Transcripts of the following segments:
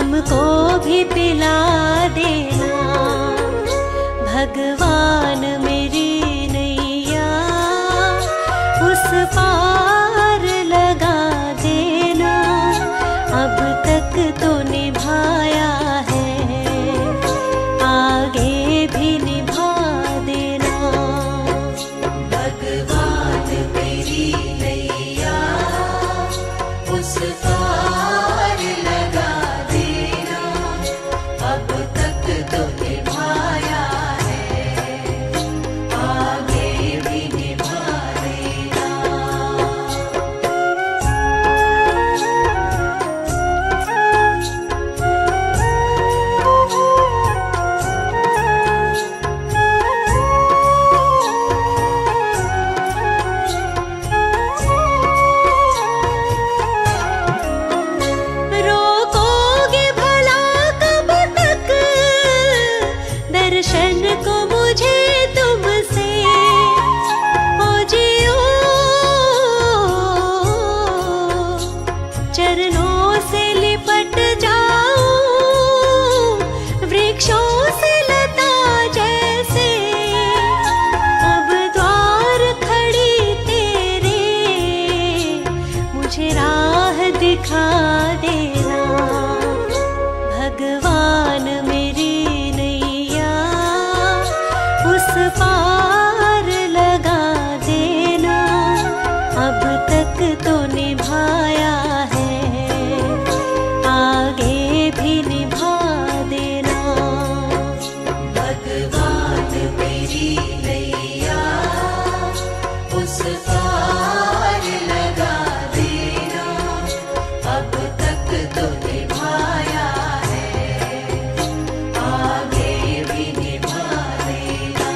हमको भी पिला देना। भगवान मेरी नैया उस पार लगा देना। अब तक तो निभाया है, आगे भी निभा देना। भगवान मेरी नैया उस पार लगा देना। अब तक तो निभाया है, आगे भी निभा देना। रोकोगे भला कब तक दर्शन को मुझे तुमसे? ओ जियो चरणों से लिपट जाऊं, वृक्षों से लता जैसे। अब द्वार खड़ी तेरे, मुझे राह दिखा देना। भगवान मेरी नैया उस पार लगा देना। अब तक तो निभाया है, आगे भी निभा देना। भगवान मेरी नैया उस पार लगा देना। अब तक तो निभाया है, आगे भी निभा देना।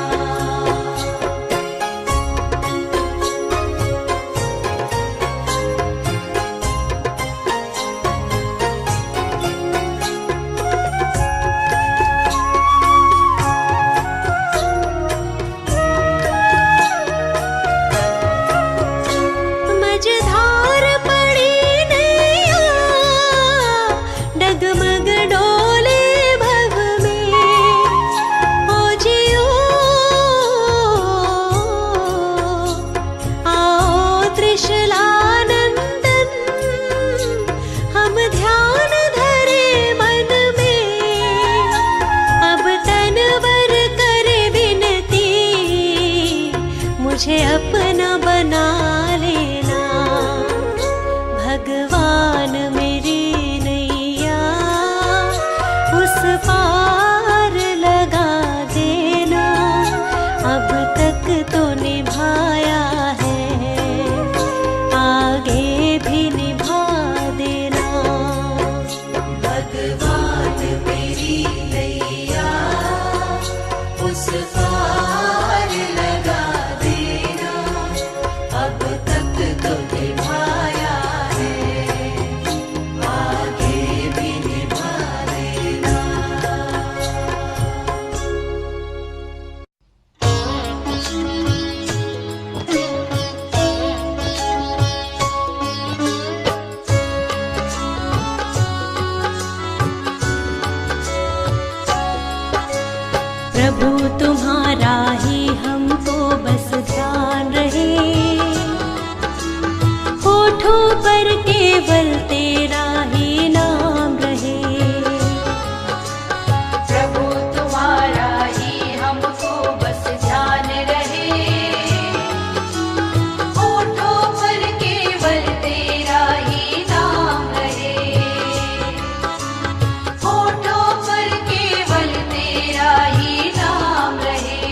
मझधार पड़ी नैया, डगमग डोले भव में। ओ जियो आओ त्रिशलानंदन, हम ध्यान धरे मन में। अब तनवर करे विनती, मुझे अपना बना लेना। भगवान मेरी नैया उस पार लगा देना। अब तक तो निभाया है, आगे भी निभा देना। भगवान मेरी नैया उस पार लगा देना। अब तक तो निभाया है, आगे भी निभा देना। प्रभु तुम्हारा ही हमको बस ध्यान रहे, होठों पर केवल तेरा ही नाम रहे। प्रभु तुम्हारा ही हमको बस ध्यान रहे, होठों पर केवल तेरा ही नाम रहे। होठों पर केवल तेरा ही नाम रहे।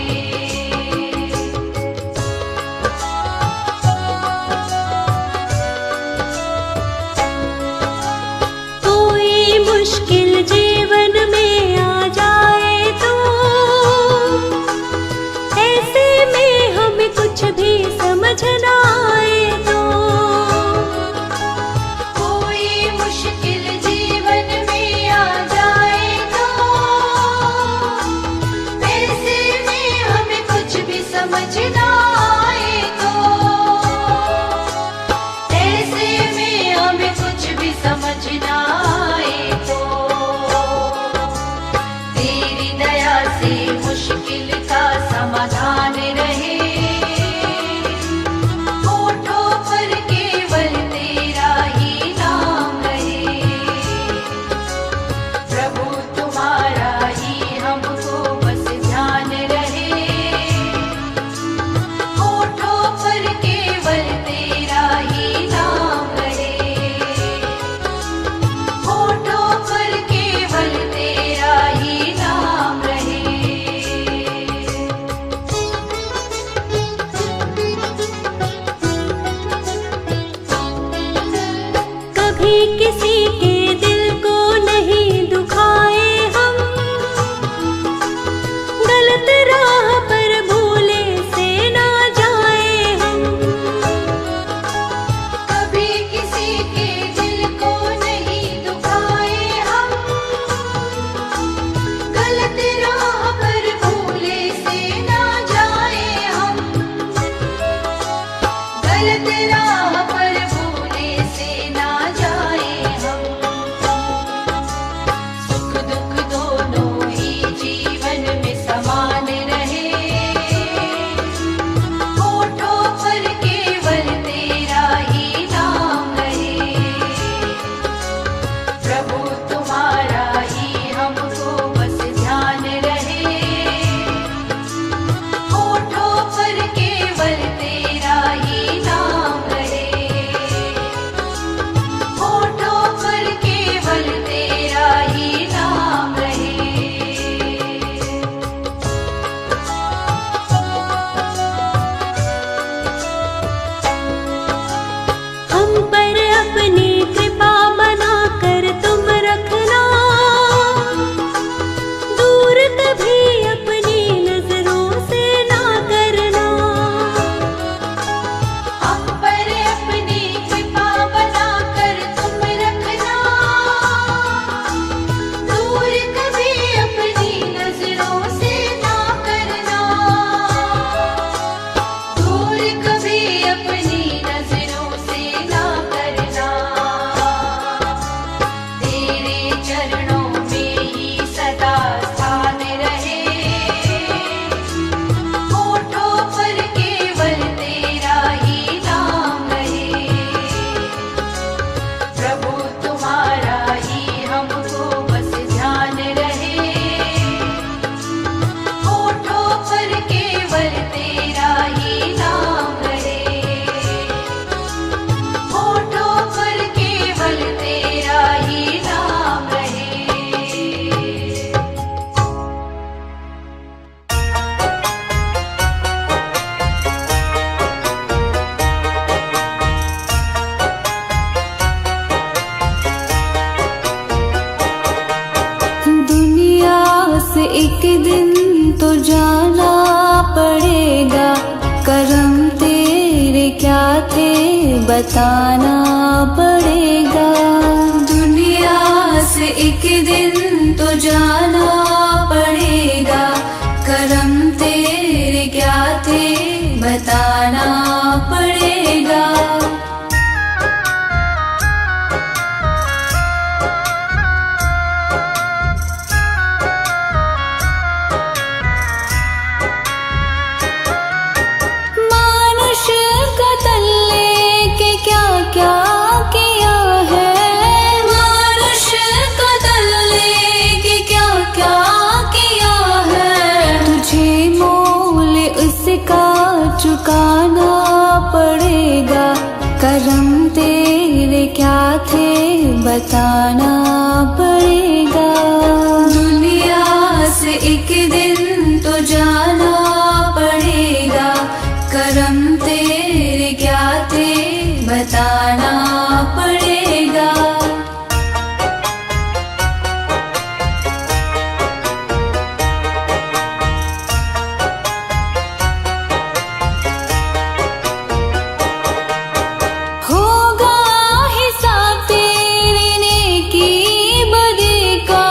एक दिन तो जाना पड़ेगा, करम तेरे क्या थे बताना पड़ेगा। दुनिया से एक दिन तो जाना पड़ेगा, करम तेरे क्या थे बताना पड़ेगा। मानुष का तन लेके क्या क्या किया है, मानुष का तन लेके क्या क्या किया है। तुझे मोल उसका चुकाना पड़ेगा, करम तेरे क्या थे बताना पड़ेगा। दुनिया से एक दिन तो जाना पड़ेगा, करम तेरे क्या थे बताना पड़ेगा। होगा हिसाब तेरे नेकी बदी का,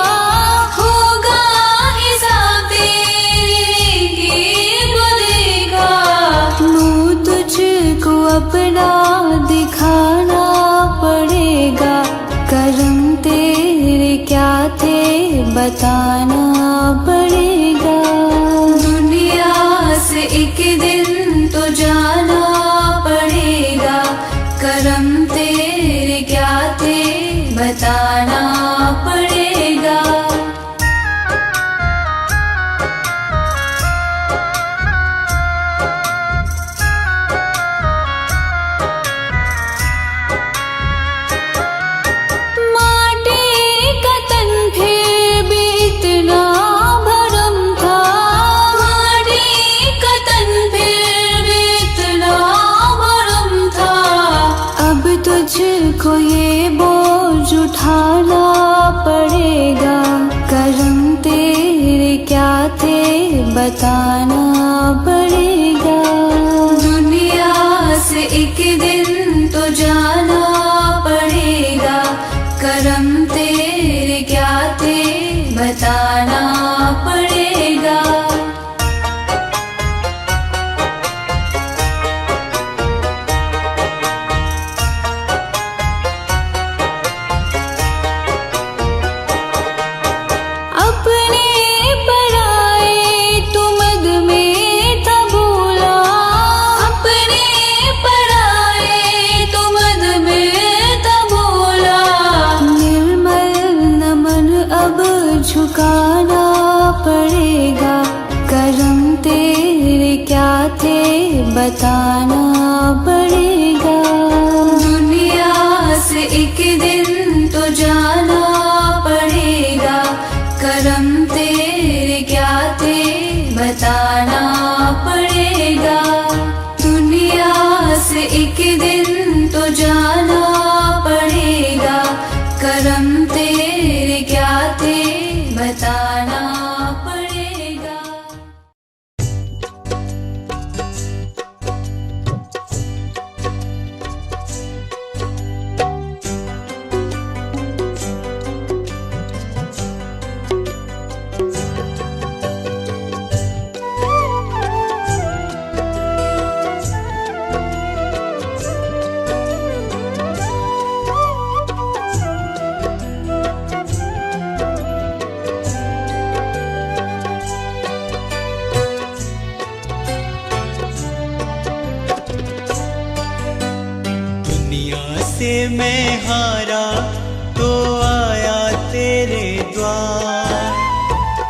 होगा हिसाब तेरे नेकी बदी का। मुँह तुझको अपना दिखाना पड़ेगा, करम तेरे क्या थे बताना पड़ेगा। दुनिया से एक दिन तो जाना पड़ेगा, करम तेरे क्या थे बताना पड़ेगा। माटी का तन फिर भी इतना भरम था, माटी का तन फिर भी इतना भरम था। अब तुझको ये बोझ उठाना पड़ेगा, करम तेरे क्या थे बताना पड़ेगा। दुनिया से एक दिन तो जाना पड़ेगा, करम तेरे क्या थे बताना पड़ेगा। अपने पराए तू मद में था भूला, अपने पराए तू मद में था भूला। निर्मल नमन अब झुकाना पड़ेगा, करम तेरे क्या थे बताना पड़ेगा। दुनिया से एक दिन तो जाना पड़ेगा, करम तेरे क्या थे बताना पड़ेगा। दुनिया से एक दिन तो जाना पड़ेगा, करम तेरे क्या थे बताना पड़ेगा। से मैं हारा तो आया तेरे द्वार,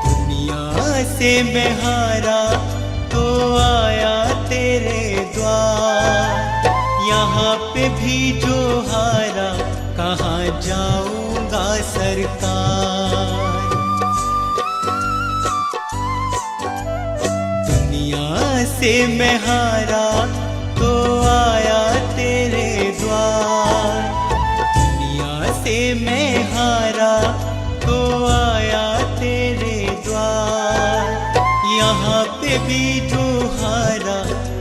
दुनिया से मैं हारा तो आया तेरे द्वार। यहाँ पे भी जो हारा कहाँ जाऊंगा सरकार। दुनिया से मैं हारा तो आया तेरे द्वार, दुनिया से मैं हारा तो आया तेरे द्वार। पे भी जो हारा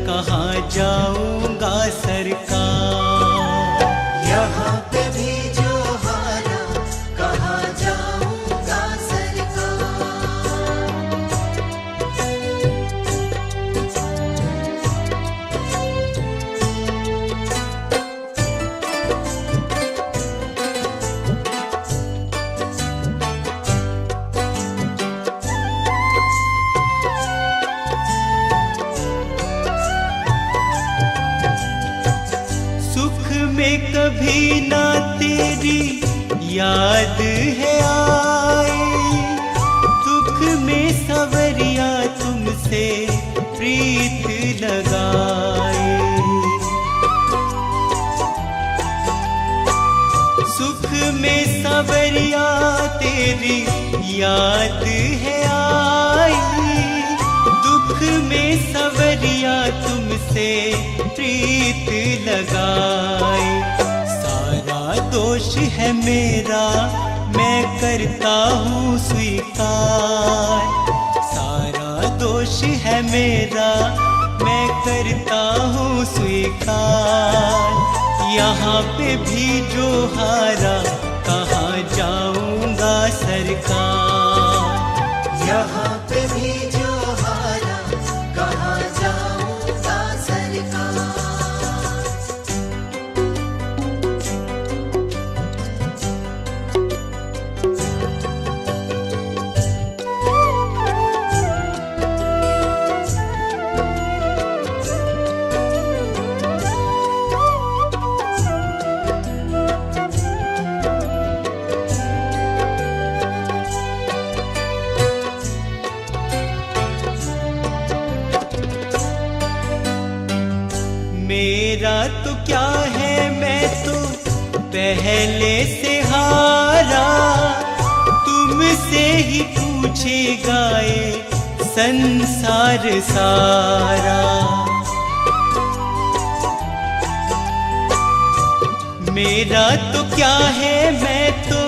कहाँ जाऊंगा सरकार। यहाँ पे भी जो हारा कहाँ जाऊंगा सरकार। सुख में कभी ना तेरी याद है आई, दुख में सवरिया तुमसे प्रीत लगाए। सुख में सवरिया तेरी याद है आई, दुख में सवरिया तुमसे प्रीत लगाए। सारा दोष है मेरा मैं करता हूँ स्वीकार, सारा दोष है मेरा मैं करता हूँ स्वीकार। यहाँ पे भी जो हारा कहाँ जाऊंगा सरकार। यहाँ पे भी जो हारा कहाँ जाऊंगा सरकार। मेरा तो क्या है मैं तो पहले से हारा, तुमसे ही पूछेगा ये संसार सारा। मेरा तो क्या है मैं तो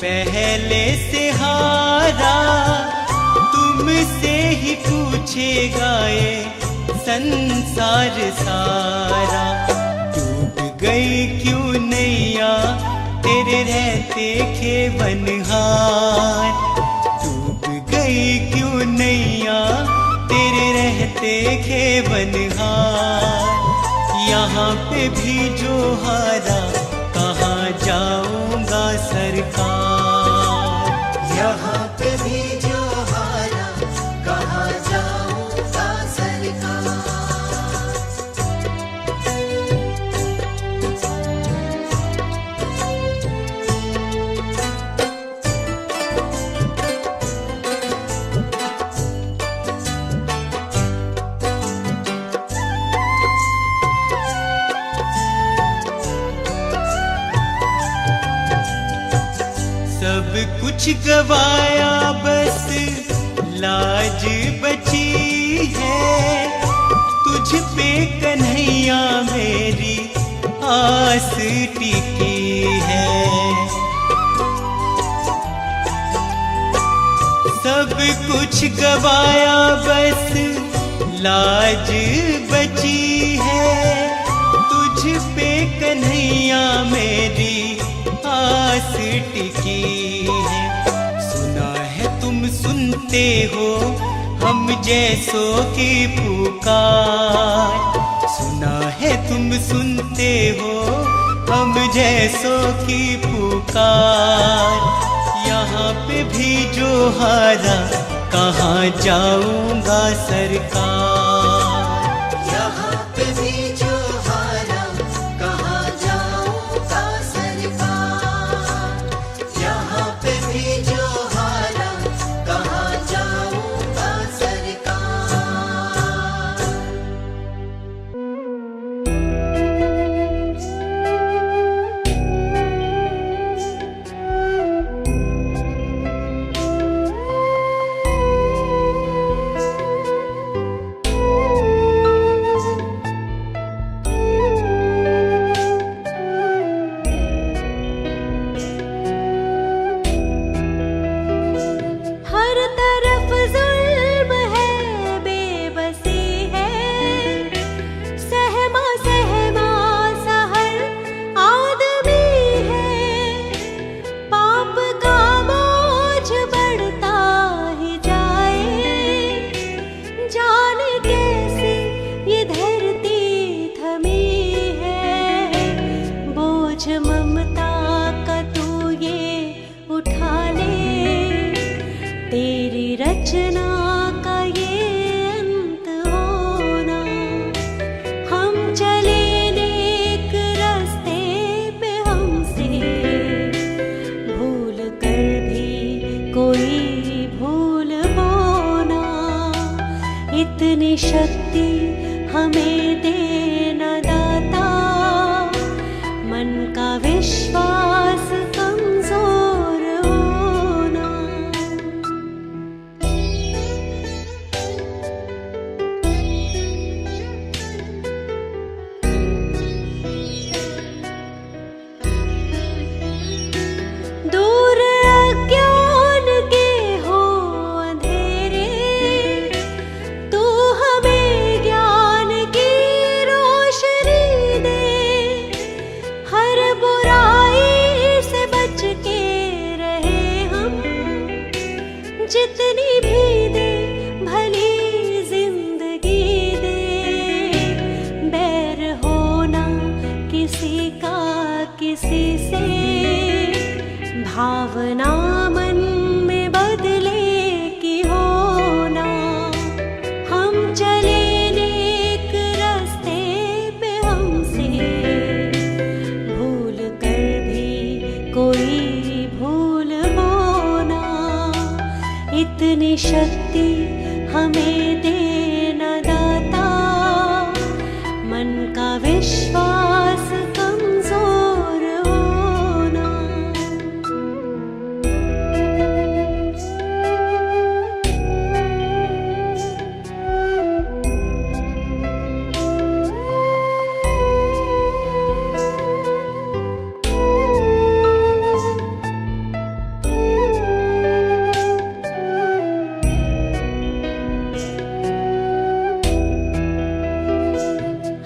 पहले से हारा, तुमसे ही पूछेगा ये संसार सारा। डूब गई क्यों नैया तेरे रहते खेवनहार, डूब गई क्यों नैया तेरे रहते खेवनहार। यहाँ पे भी जो हारा कहाँ जाऊंगा सरकार। यहाँ पे भी जो हारा कहाँ जाऊंगा सरकार। सब कुछ गवाया बस लाज बची है, तुझ पे कन्हैया मेरी आस टिकी है। सब कुछ गवाया बस लाज बची है, तुझ पे कन्हैया मेरी आस टिकी है। सुना है तुम सुनते हो हम जैसों की पुकार, सुना है तुम सुनते हो हम जैसों की पुकार। यहाँ पे भी जो हारा कहाँ जाऊंगा सरकार। यहाँ पे भी जो हारा कहाँ जाऊंगा सरकार। यहाँ पे भी जो हारा कहाँ जाऊंगा सरकार। कोई भूल बोना। इतनी शक्ति हमें देना दाता, मन का विश्वास कमजोर होना। दूर अज्ञान के हो अंधेरे, तू हमें ज्ञान की रोशनी दे। हर बुराई से बच के रहे हम, जितनी भी दे भली जिंदगी दे। बैर होना किसी का किसी से, भावना मन में बदले की होना। हम चले नेक रास्ते पे, हमसे भूल कर भी कोई भूल होना। इतनी शक्ति हमें देना दाता, मन का विश्वास कमजोर होना।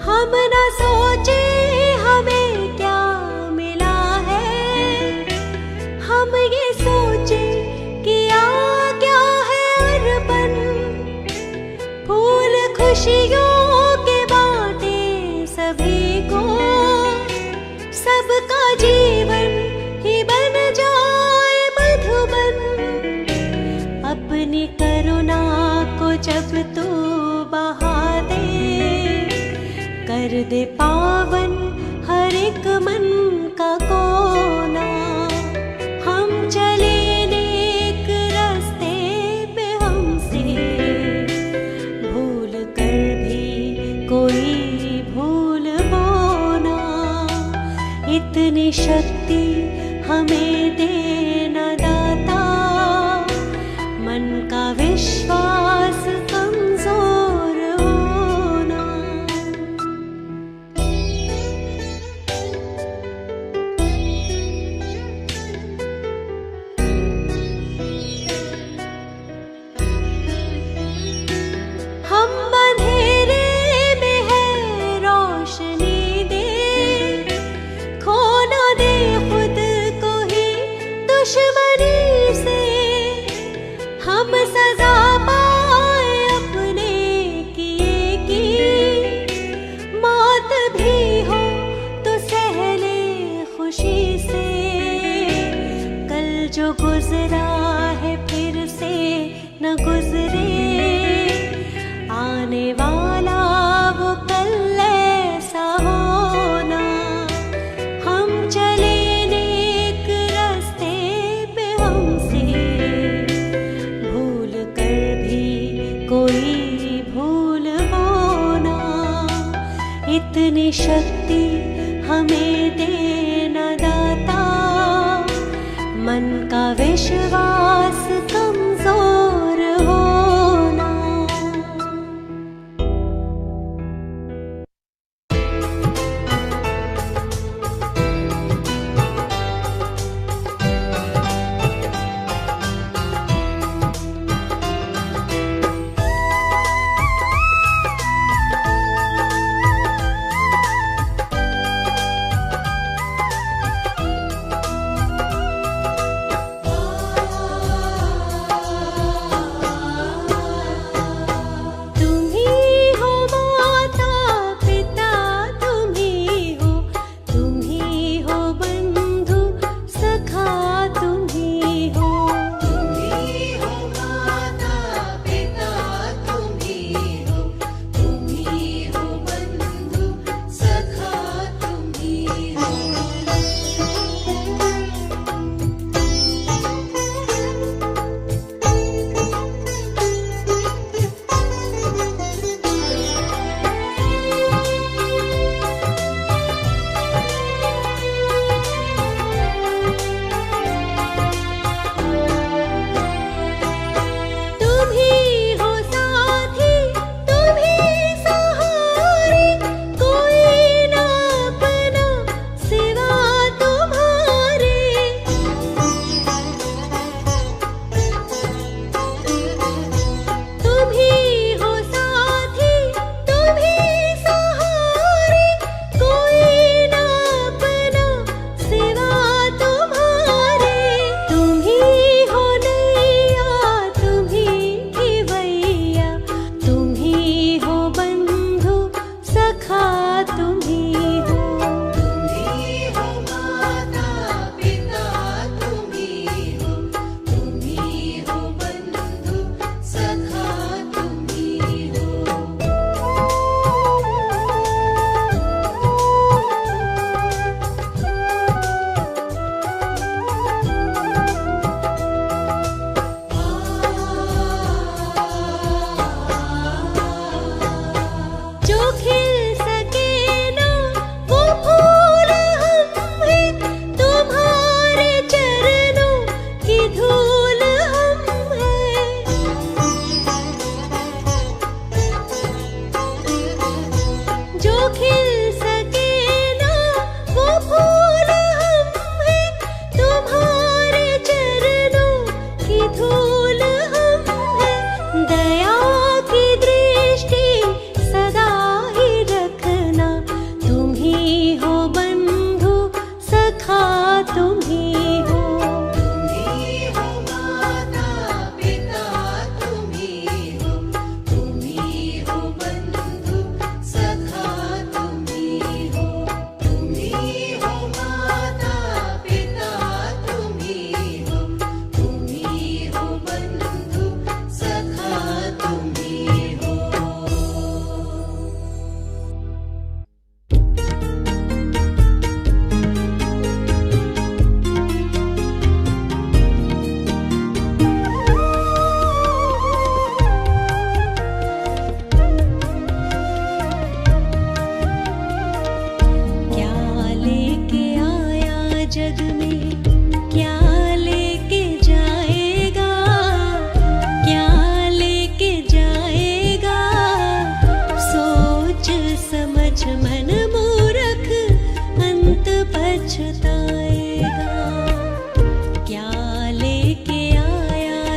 हम न सोचे हमें क्या मिला है, हम ये सोचे किया क्या है अर्पण। फूल खुशियों के बांटे सभी को, सबका जीवन ही बन जाए मधुबन। अपनी करुणा को जब तू बहा दे, कर दे पावन हर एक मन का कोना। हम चले नेक रास्ते पे, हमसे भूल कर भी कोई भूल होना। इतनी शक्ति हमें देना दाता, मन का विश्वास कमजोर होना। हम अंधेरे में है रोशनी दे, खो ना दे खुद को ही दुश्मनी से। हम सजा पाए अपने किए की, मौत भी हो तो सह ले खुशी से। कल जो गुजरा है फिर से न गुजरे, आने वाला वो कल ऐसा होना। हम चले नेक रास्ते पे, हमसे भूल कर भी कोई भूल होना। इतनी शक्ति हमें देना दाता, मन का विश्वास कमजोर होना।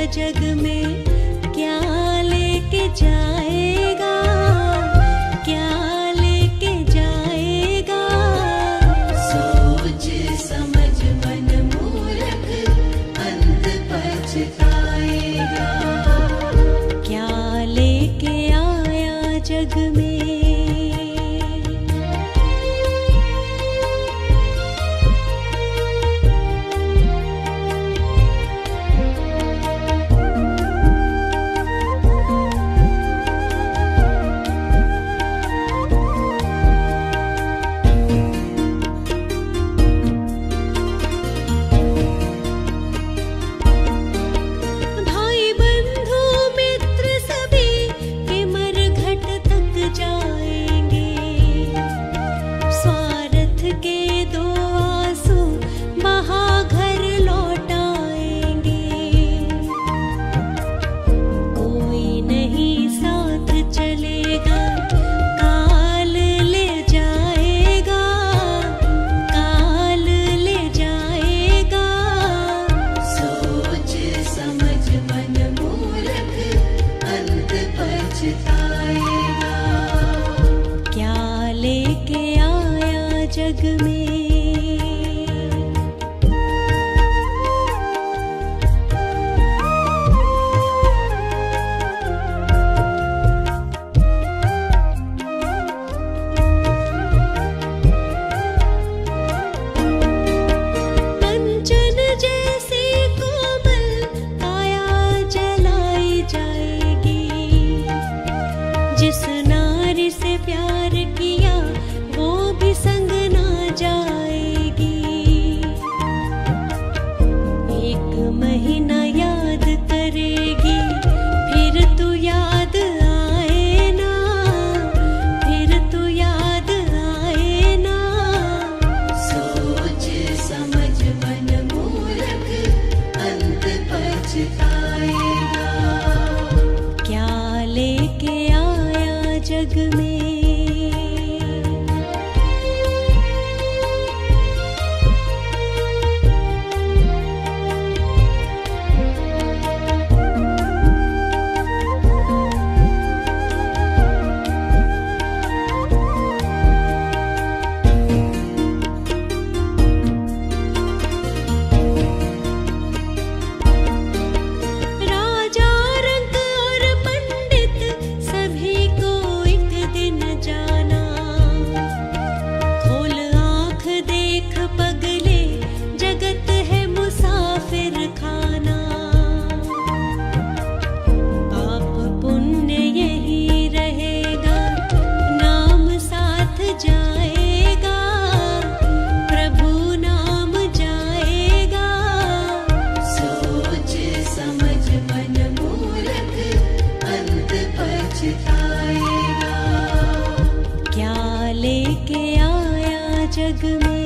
जग में क्या लेके जाएगा, क्या लेके जाएगा। सोच समझ मन मूर्ख अंत पछताएगा। क्या लेके आया जग में। भाई बंधु मित्र सभी के मरघट तक जाएंगे। स्वार्थ के दो आंसू बहा घर लौटाएंगे। कोई नहीं साथ चलेगा, काल ले जाएगा, काल ले जाएगा। सोच समझ मन मूर्ख अंत पछताएगा। क्या लेके आया जग में। कंचन जैसे कोमल काया जलाई जाएगी। जिस नारी से प्यार किया वो भी संग ना जाएगी। एक महीना याद करेगी, फिर तू याद आए ना, फिर तू याद आए ना। सोच समझ मन मूर्ख अंत पछताएगा। क्या लेके आया जग में। राजा रंग और पंडित सभी को एक दिन जाना। खोल आँख देख पगले, जगत है मुसाफिर खाना। पाप पुण्य यही रहेगा, नाम साथ जाएगा, प्रभु नाम जाएगा। सोच समझ मन मूर्ख अंत पछताएगा। क्या लेके आया जग में।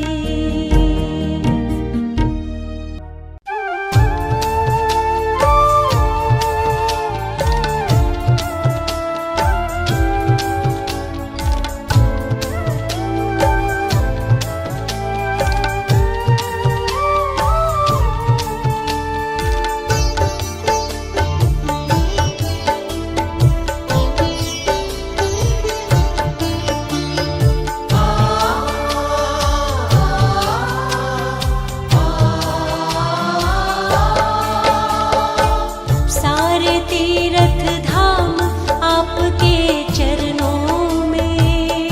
सारे तीर्थ धाम आपके चरणों में।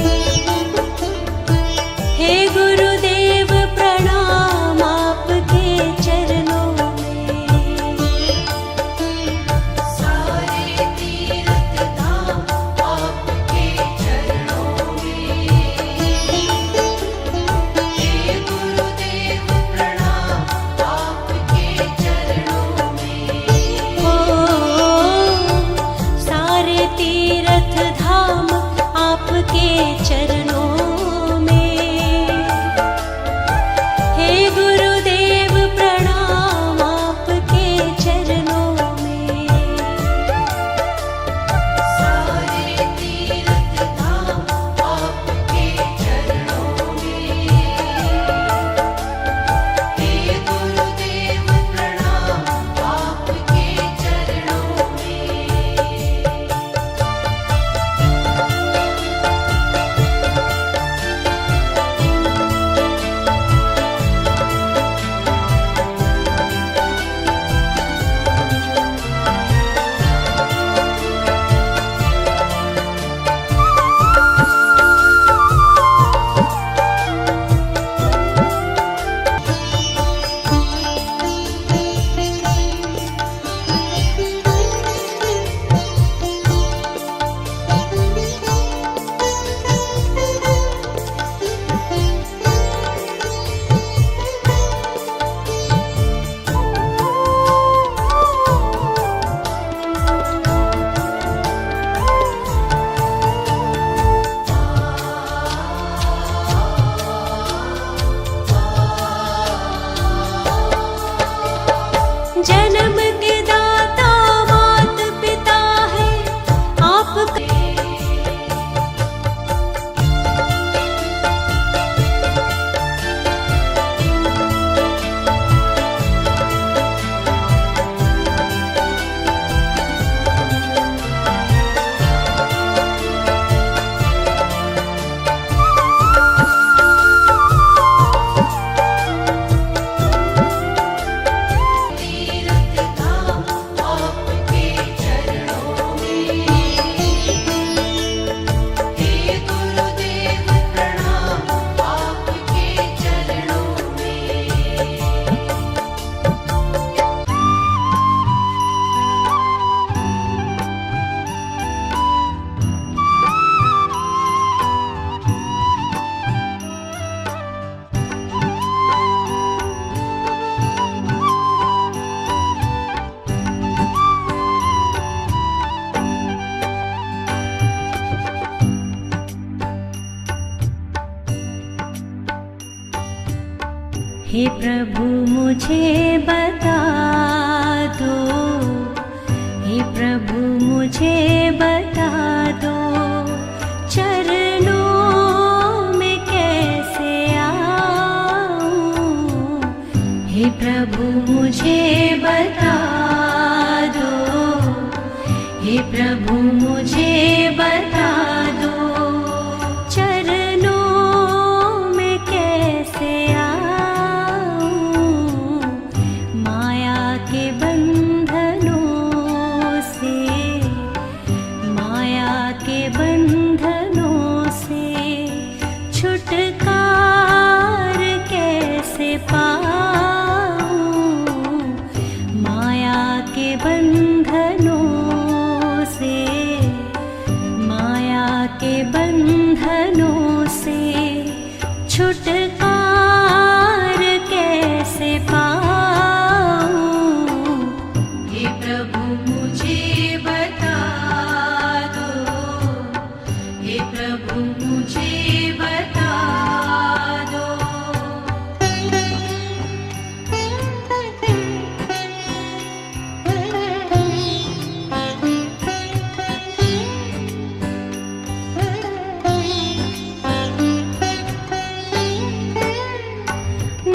हे गुरुदेव प्रणाम आपके चरणों में। सारे तीर्थ धाम आपके चरणों में। हे गुरुदेव प्रणाम आपके चरणों में। सारे तीर्थ धाम आपके चरणों में। हे गुरुदेव प्रणाम आपके चरणों में। सारे तीर्थ धाम आपके चरणों में। हे गुरुदेव प्रणाम आपके हे प्रभु मुझे बता दो, हे प्रभु मुझे बता दो, चरणों में कैसे आऊं। हे प्रभु मुझे बता दो, हे प्रभु मुझे बता दो, चरणों में कैसे आऊं। माया के बंधनों से, माया के बंधनों से छुटकार कैसे पाऊं। माया के बंधनों से, माया के बंधनों से छुटकार कैसे पाऊं। हे प्रभु मुझे बता दो, हे प्रभु मुझे बता दो।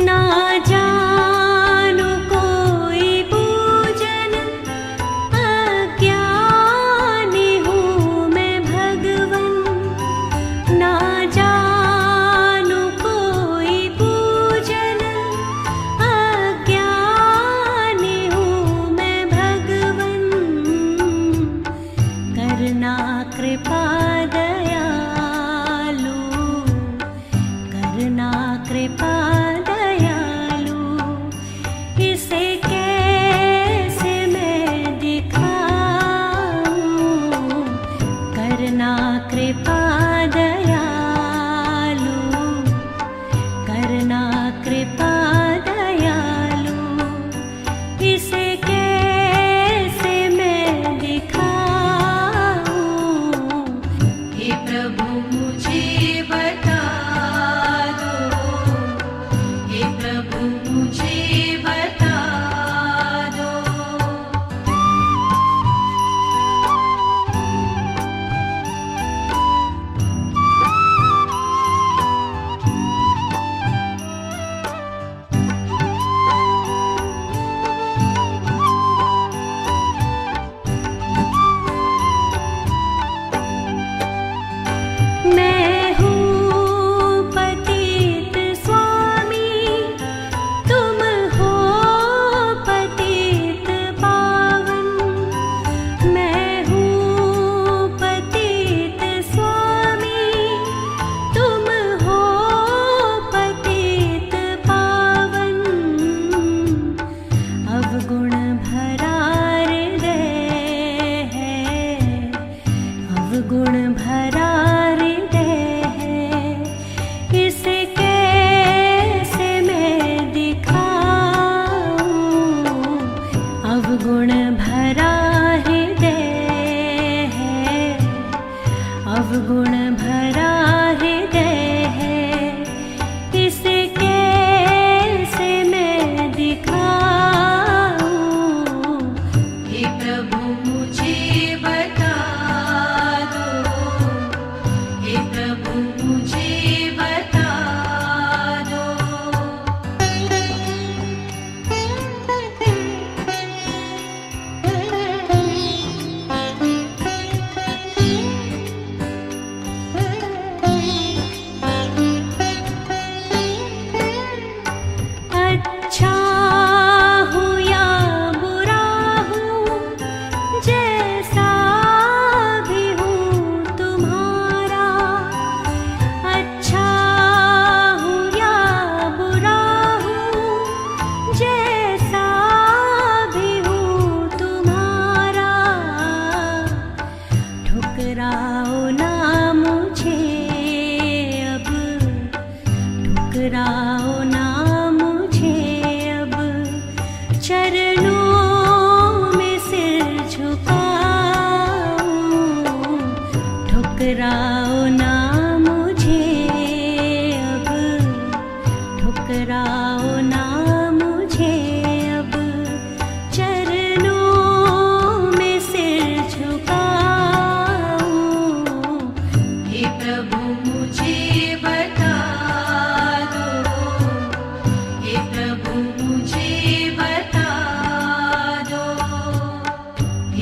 ना जानू कोई पूजन अज्ञान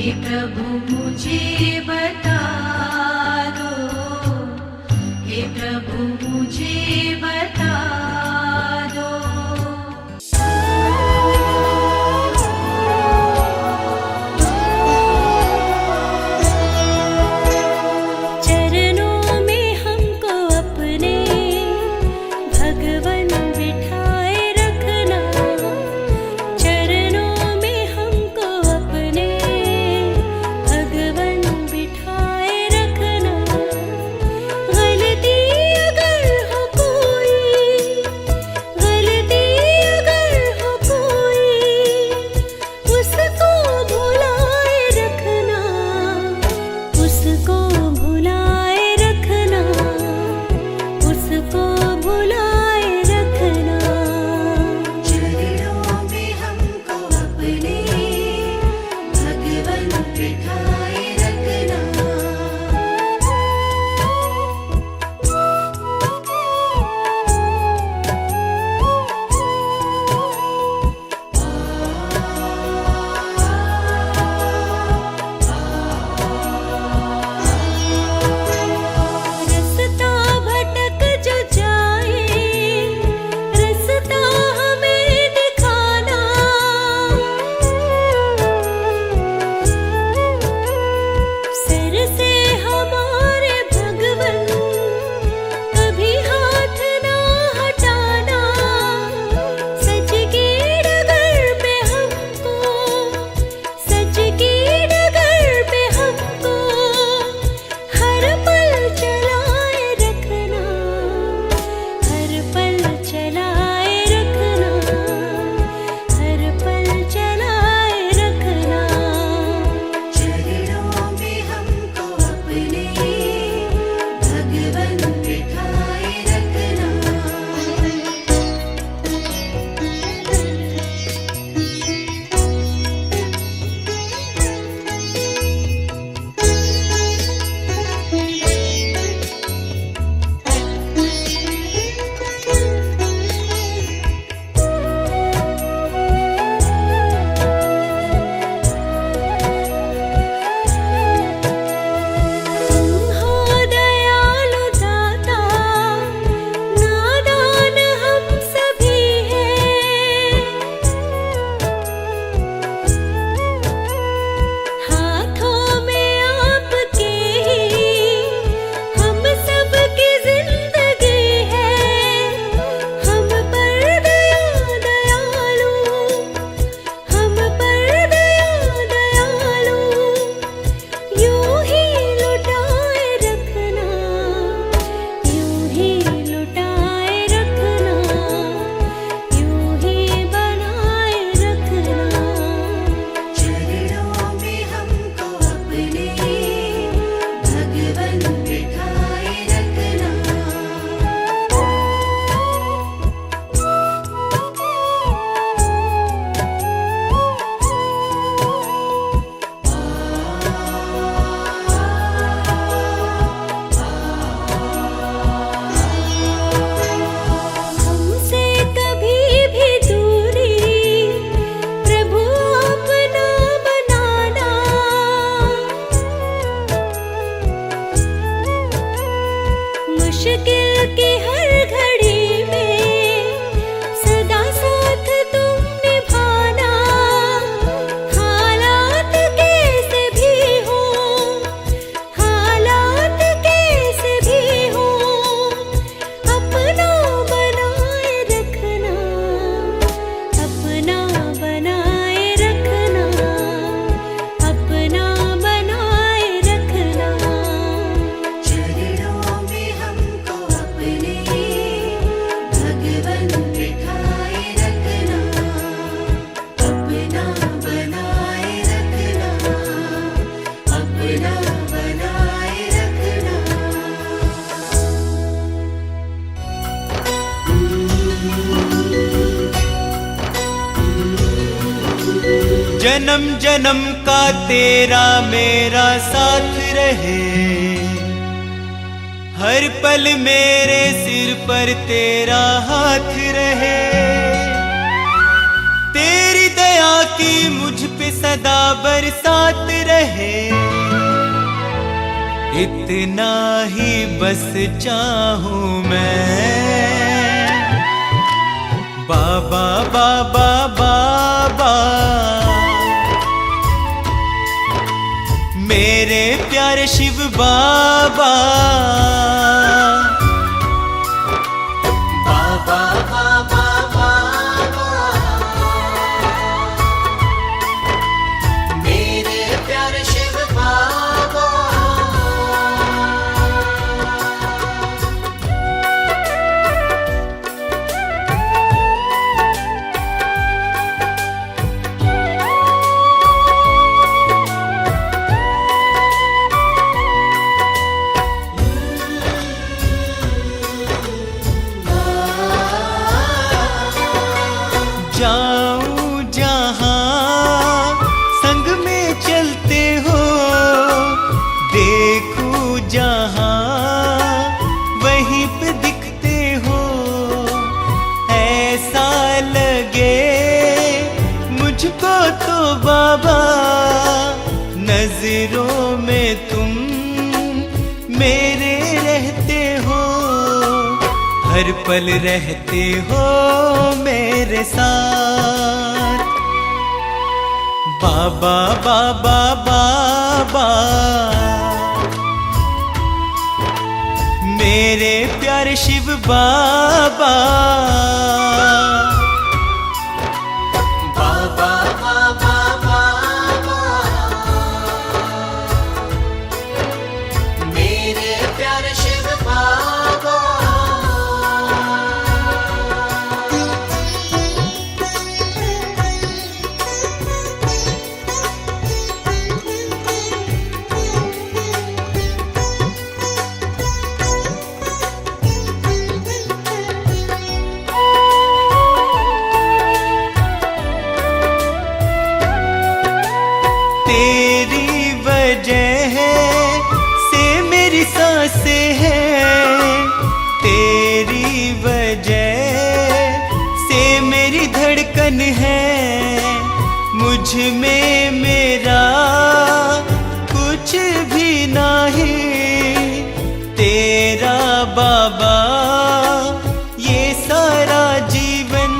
हे प्रभु मुझे बता दो, हे प्रभु मुझे बता दो। चरणों में हमको अपने भगवन बिठाए रखना, चरणों में हमको अपने भगवन बिठाए रखना। गलती अगर हो कोई, गलती अगर हो कोई, उसको भुलाए रखना, उसको भुलाए रखना, उसको भुलाए रखना। चरणों में हमको अपने भगवन बिठाए रखना। रास्ता भटक जो जाए, रास्ता हमें दिखाना। सिर से हमारे भगवन कभी हाथ ना हटाना। सच की डगर पे हमको, सच की डगर पे हमको हर पल चलाए रखना, हर पल चलाए रखना, हर पल चलाए रखना। चरणों में हमको अपने भगवन बिठाए रखना। तुम हो दयालु दाता, नादान हम सभी हैं। हाथों में आपके ही हम सब की जिंदगी है। हम पर दया दयालु, हम पर दया दयालु, यूं ही लुटाए रखना, यूं ही लुटाए रखना, यूं ही बनाए रखना। चरणों में हमको अपने भगवन बिठाए रखना। हमसे कभी भी दूरी प्रभु अपना बनाना। मुश्किल की हर घड़ी में सदा साथ तुम निभाना। हालात कैसे भी हो, हालात कैसे भी हो, अपना बनाए रखना, अपना बनाए रखना, अपना बनाए रखना। चरणों में हमको अपने भगवन बिठाए रखना। अपना बनाए रखना, अपना बनाए रखना। जन्म जन्म का तेरा मेरा साथ रहे, हर पल मेरे सिर पर तेरा हाथ रहे। तेरी दया दया की मुझ पे सदा बरसात रहे, इतना ही बस चाहूं मैं। बाबा बाबा बाबा मेरे प्यारे शिव बाबा। बाबा बाबा बाबा मेरे प्यारे शिव बाबा। जाऊं जहां संग में चलते हो, देखूं जहां वहीं पे दिखते हो। ऐसा लगे मुझको तो बाबा, नजरों में तुम मेरे रहते हो, हर पल रहते हो मेरे साथ। बाबा बाबा बाबा मेरे प्यारे शिव बाबा। बाबा बाबा बाबा मेरे प्यारे शिव बाबा। तेरी वजह से मेरी सांसें हैं, तेरी वजह से मेरी धड़कन है। मुझ में मेरा कुछ भी नहीं, तेरा बाबा ये सारा जीवन।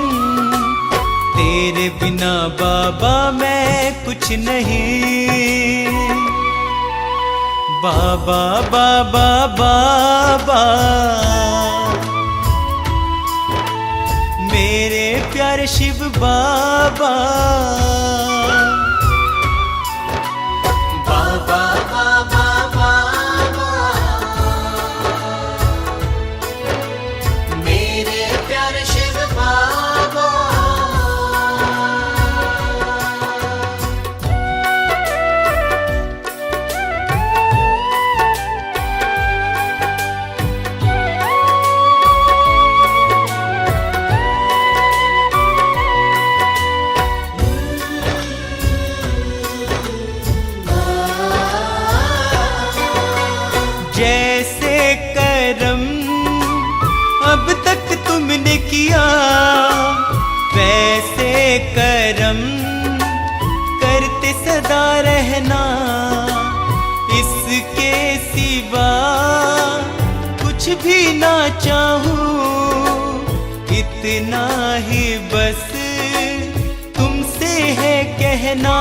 तेरे बिना बाबा मैं कुछ नहीं। बाबा बाबा बाबा मेरे प्यारे शिव बाबा। बाबा बाबा बाबा मेरे प्यारे शिव बाबा। जैसे करम अब तक तुमने किया, वैसे करम करते सदा रहना। इसके सिवा कुछ भी ना चाहूं, इतना ही बस तुमसे है कहना।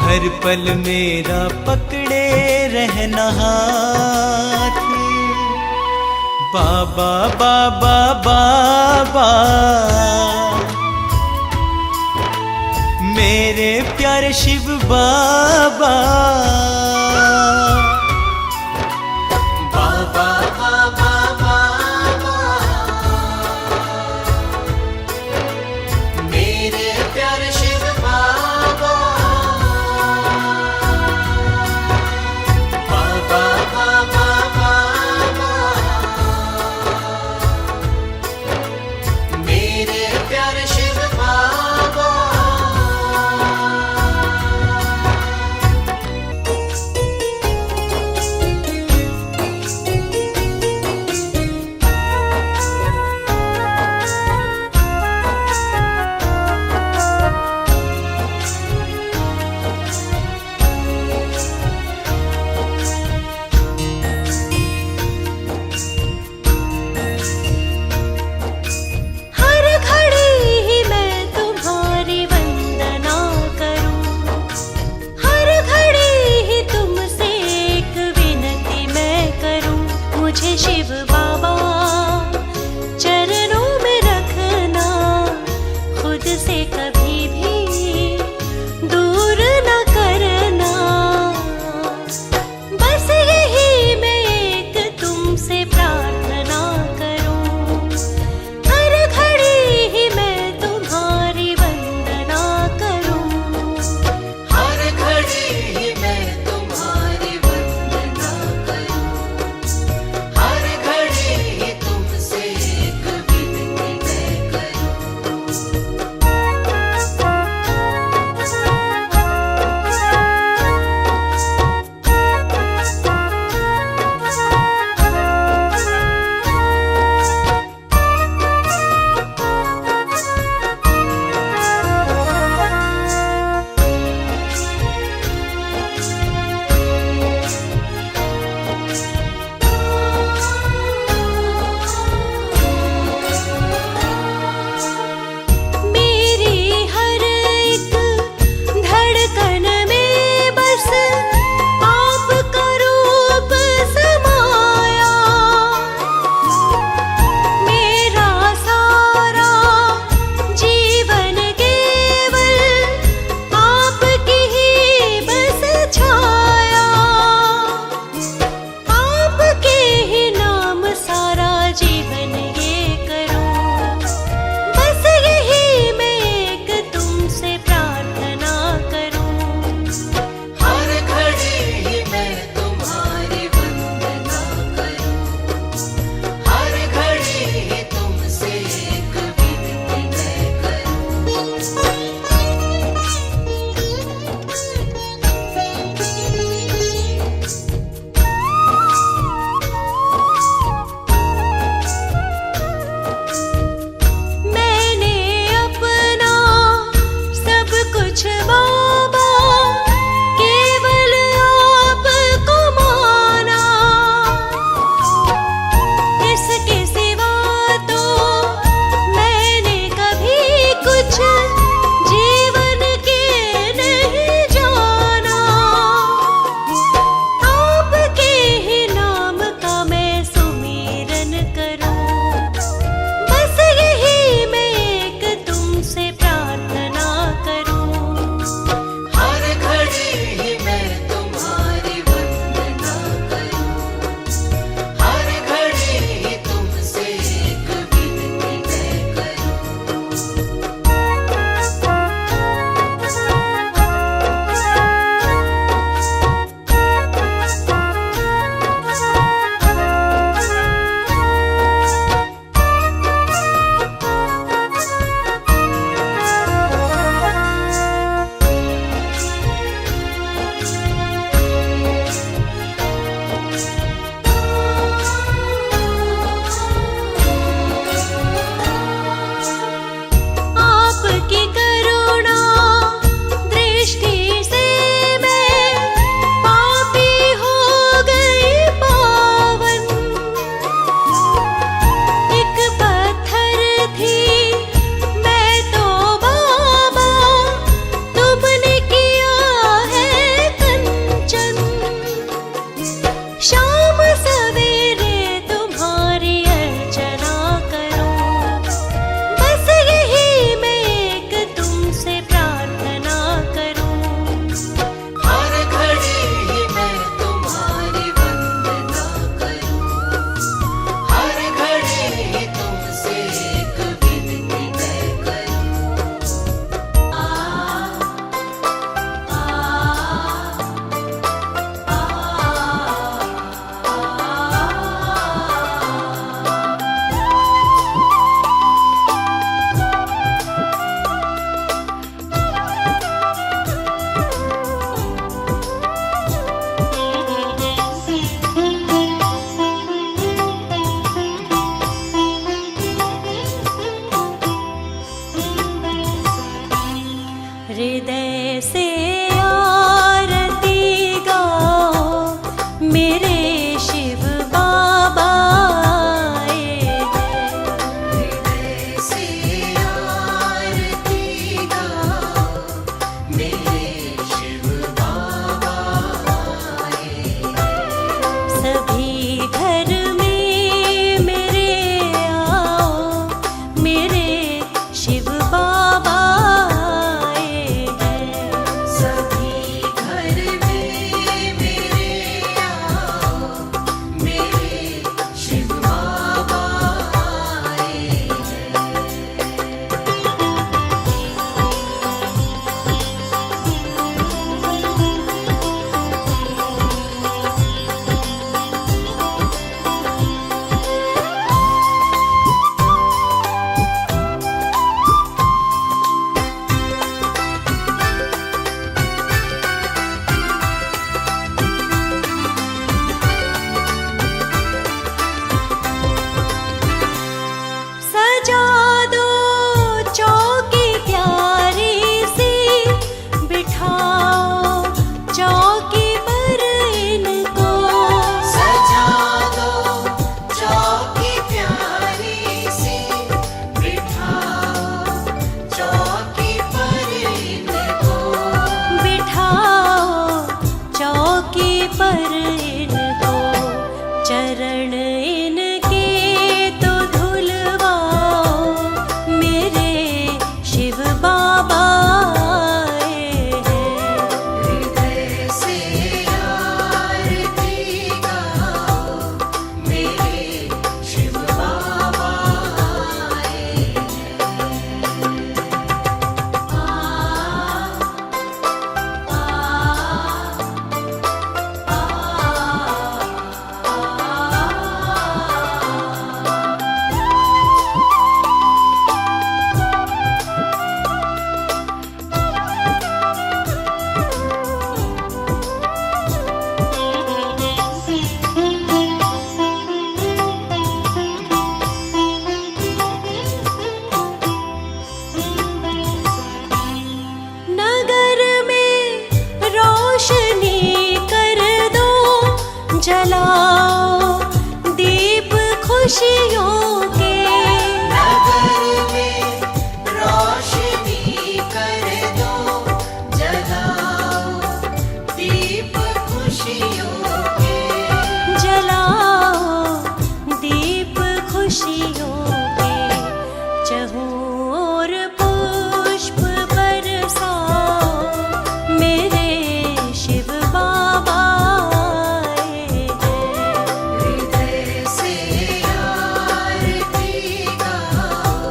हर पल मेरा पकड़े रहना हाथ। बाबा बाबा बाबा मेरे प्यारे शिव बाबा। बाबा बाबा बाबा मेरे प्यारे शिव बाबा। बाबा बाबा बाबा मेरे प्यारे शिव बाबा। जलाओ दीप खुशियों के, नगर में रोशनी कर दो, जलाओ दीप खुशियों के, जलाओ दीप खुशियों के, चहुओर पुष्प बरसाओ, मेरे शिव बाबा आए हैं। हृदय से आरती गाओ,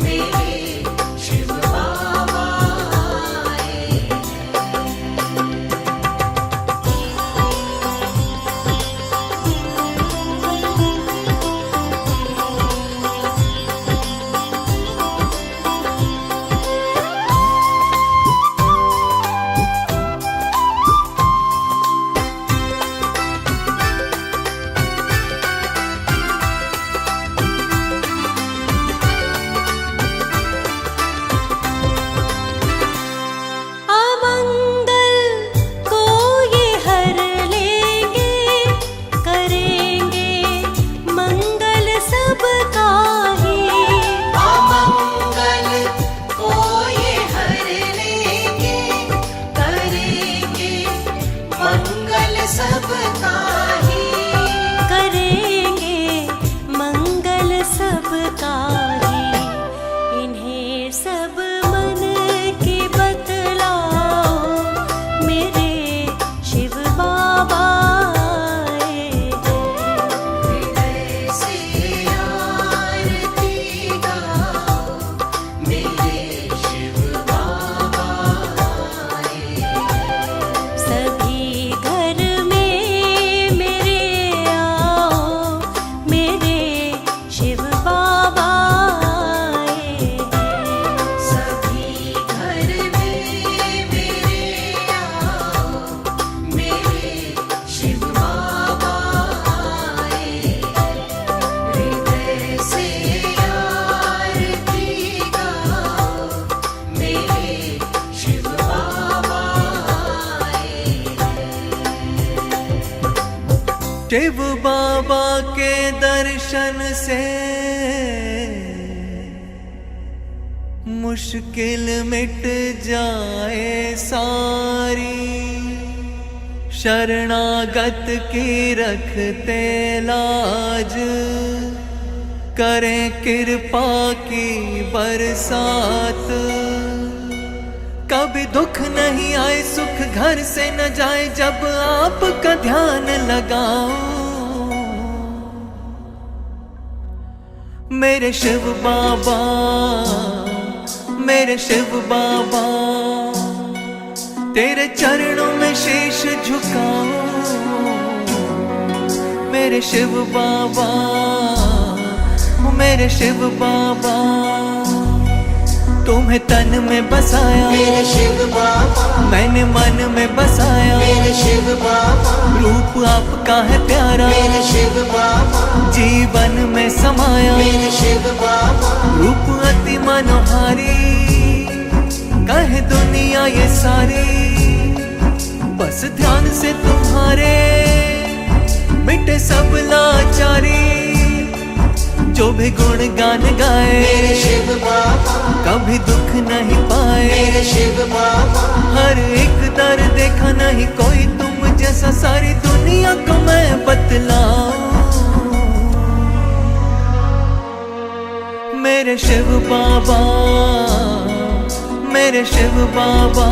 मेरे शिव बाबा आए हैं। अमंगल को ये हर लेंगे, करेंगे मंगल सबका ही। अमंगल को ये हर लेंगे, करेंगे मंगल सबका ही, करेंगे मंगल सबका ही। इन्हें सब मन की बतलाओ, मेरे शिव बाबा आए हैं। हृदय से आरती गाओ, मेरे शिव बाबा आए हैं। सभी घर में मेरे आओ, मेरे शिव बाबा आए हैं। सभी घर में मेरे आओ, मेरे शिव बाबा आए हैं। हृदय से आरती गाओ, मेरे शिव बाबा आए हैं। शिव बाबा के दर्शन से मुश्किल मिट जाए सारी, शरणागत की रखते लाज, करें कृपा की बरसात। कभी दुख नहीं आए, सुख घर से न जाए, जब आपका ध्यान लगाओ, मेरे शिव बाबा, मेरे शिव बाबा, तेरे चरणों में शीश झुकाओ, मेरे शिव बाबा, मेरे शिव बाबा। तुम्हें तन में बसाया, मेरे शिव बाबा, मैंने मन में बसाया, मेरे शिव बाबा, रूप आपका है प्यारा, मेरे शिव बाबा, जीवन में समाया, मेरे शिव बाबा, रूप अति मनोहारी, कहे दुनिया ये सारी, बस ध्यान से तुम्हारे मिटे सब लाचारी। जो भी गुण गान गाए, मेरे शिव बाबा, कभी दुख नहीं पाए, मेरे शिव बाबा, हर एक दर देखा नहीं कोई तुम जैसा, सारी दुनिया को मैं बतलाऊं, मेरे शिव बाबा, मेरे शिव बाबा।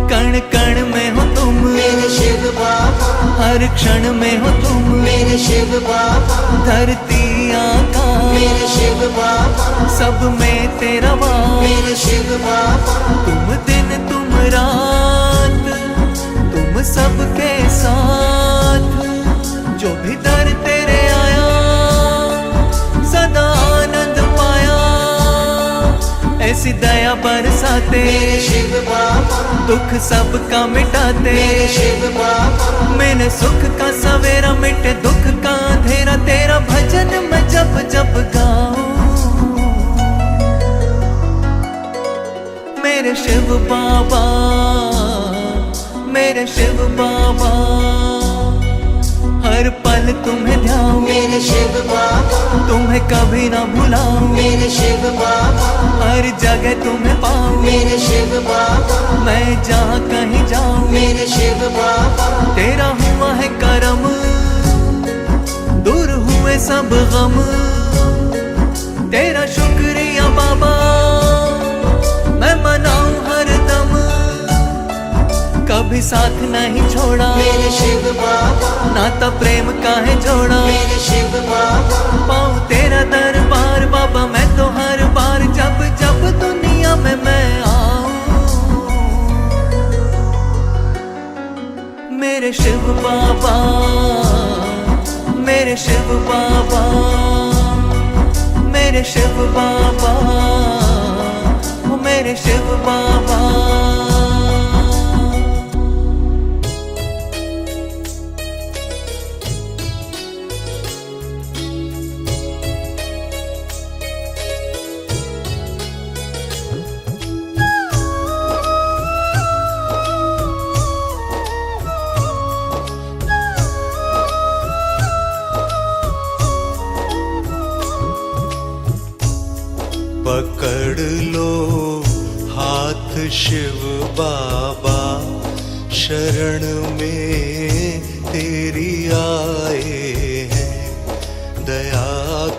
कण कण में हो तुम, मेरे शिव बाबा, हर क्षण में हो तुम, मेरे शिव बाबा, धरती आकाश, मेरे शिव बाबा, सब में तेरा वास, मेरे शिव बाबा, तुम दिन तुम रात, तुम सबके साथ, जो भी दर तेरे आया सदा आनंद पाया, ऐसी दया बरसाते, मेरे शिव बाबा, दुख सबका मिटाते, मेरे शिव बाबा, मैंने सुख का सवेरा मिटे दुख का अंधेरा, तेरा भजन मैं जब जब गाऊं, मेरे शिव बाबा, मेरे शिव बाबा। हर पल तुम्हें ध्याऊं, मेरे शिव बाबा, तुम्हें कभी ना भुलाऊं, मेरे शिव बाबा, हर जगह तुम्हें पाऊं, मेरे शिव बाबा, मैं जहाँ कहीं जाऊं, मेरे शिव बाबा, तेरा हुआ है करम, दूर हुए सब गम, तेरा शुक्रिया बाबा मैं मनाऊं हर दम, कभी साथ नहीं छोड़ा, मेरे शिव बाबा, नाता प्रेम का है जोड़ा, मेरे शिव बाबा, पाऊं तेरा दरबार बाबा मैं तो हर बार, जब जब दुनिया में मैं आऊं, मेरे शिव बाबा, मेरे शिव बाबा, मेरे शिव बाबा, ओ मेरे शिव बाबा। पकड़ लो हाथ शिव बाबा, शरण में तेरी आए हैं, दया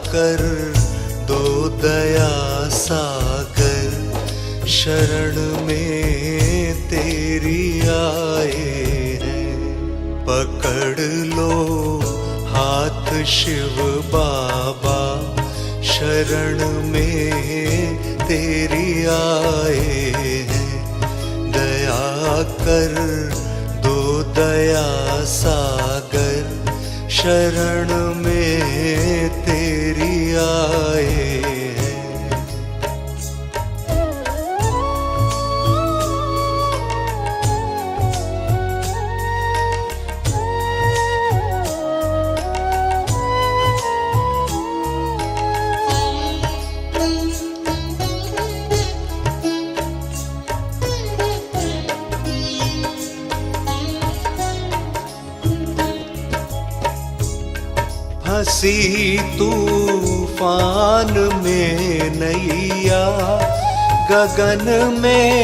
कर दो दया सागर, शरण में तेरी आए हैं। पकड़ लो हाथ शिव बाबा, शरण में तेरी आए हैं, दया कर दो दया सागर, शरण में तेरी आए हैं। हंसी तूफान में नैया, गगन में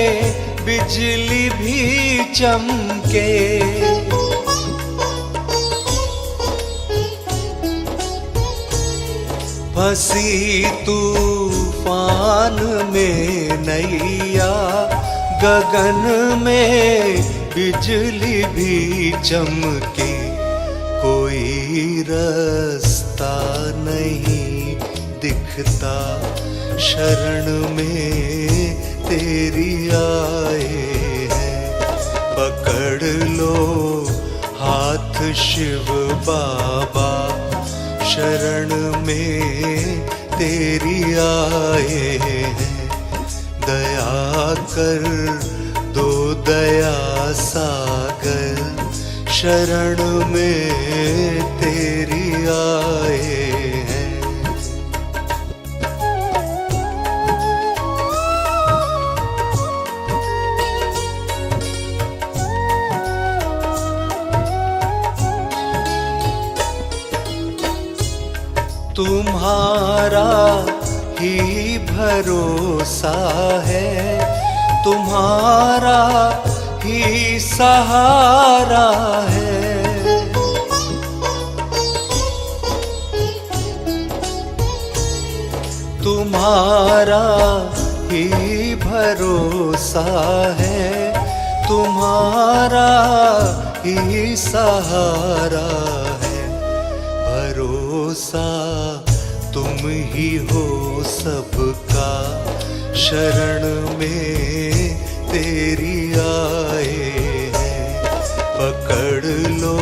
बिजली भी चमके, हंसी तूफान में नैया, गगन में बिजली भी चमके, कोई रास्ता नहीं दिखता, शरण में तेरी आए हैं। पकड़ लो हाथ शिव बाबा, शरण में तेरी आए हैं, दया कर दो दया सागर, शरण में तेरी आए हैं। तुम्हारा ही भरोसा है, तुम्हारा ही सहारा है, तुम्हारा ही भरोसा है, तुम्हारा ही सहारा है, भरोसा तुम ही हो सबका, शरण में तेरी आए हैं। पकड़ लो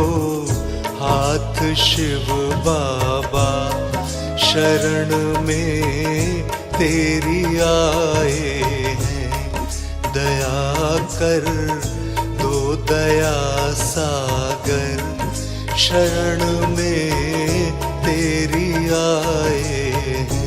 हाथ शिव बाबा, शरण में तेरी आए हैं, दया कर दो दया सागर, शरण में तेरी आए हैं।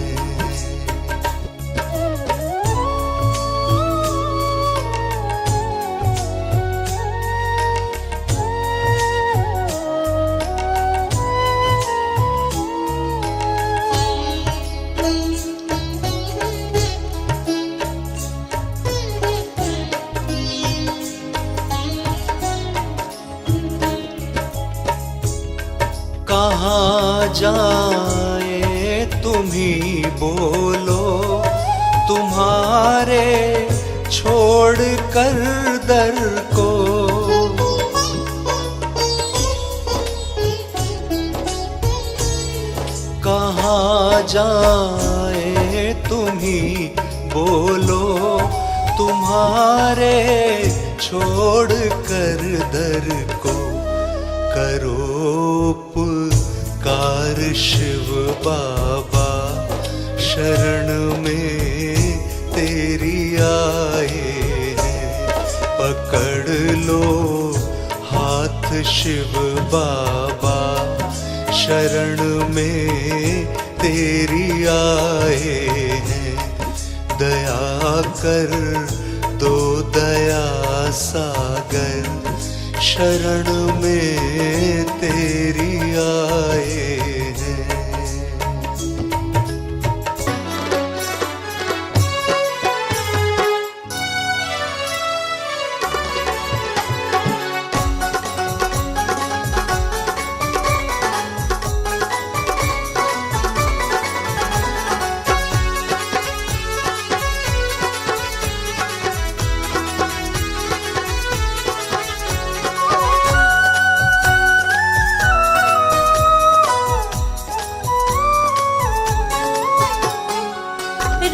जाए तुम ही बोलो, तुम्हारे छोड़ कर दर को। कहाँ जाए तुम ही बोलो, तुम्हारे छोड़ कर दर को। करो पुकार शिव बाबा, शरण में तेरी आए हैं। पकड़ लो हाथ शिव बाबा, शरण में तेरी आए हैं। दया कर दो दया सागर, शरण में तेरी आए हैं।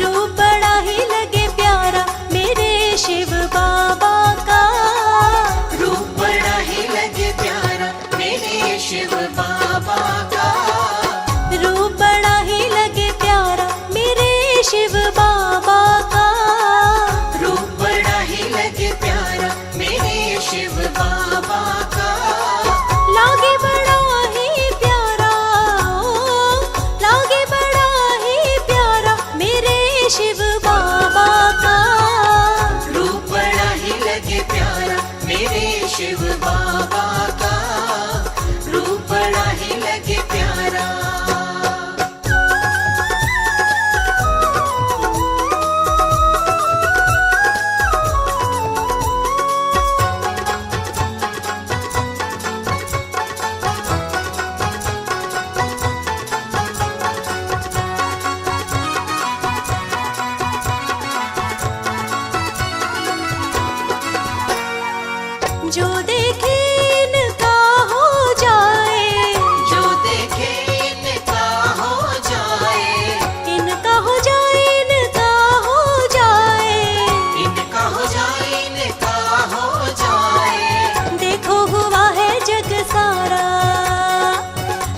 रूप बड़ा ही लगे प्यारा मेरे शिव बाबा का। रूप बड़ा ही लगे प्यारा मेरे शिव बाबा का। रूप बड़ा ही लगे प्यारा मेरे शिव बाबा का। रूप बड़ा ही लगे प्यारा मेरे शिव बाबा का। लागे बड़ा ही प्यारा, लागे बड़ा ही प्यारा मेरे शिव बाबा का। रूप बड़ा ही लगे प्यारा मेरे शिव बाबा का। रूप बड़ा ही लगे प्यारा। जो देखे इनका हो जाए, जो देखे इनका हो जाए। इनका हो जाए, इनका हो जाए। इनका हो जाए, इनका हो जाए। देखो हुआ है जग सारा,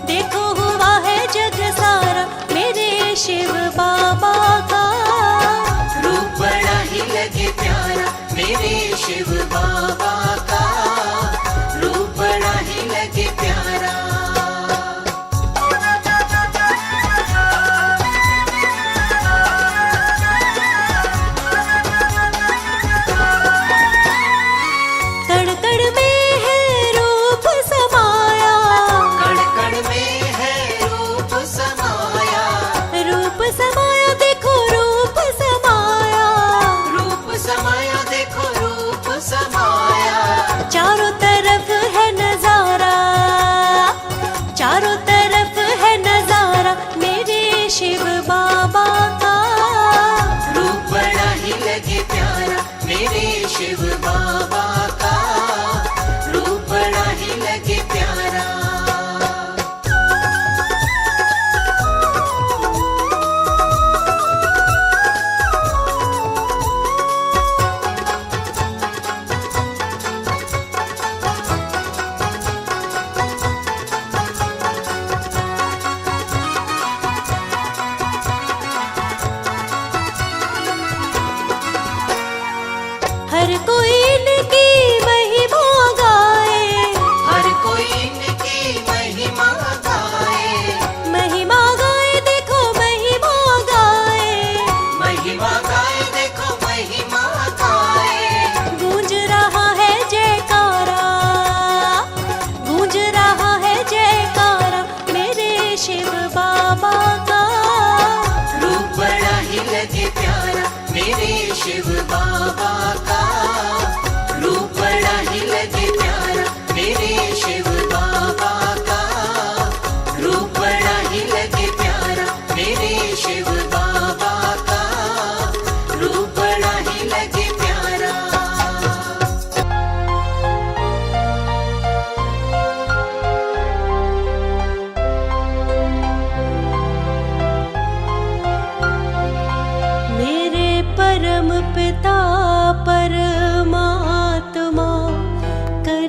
देखो हुआ है जग सारा मेरे शिव बाबा का। रूप बड़ा ही लगे प्यारा मेरे शिव बाबा का।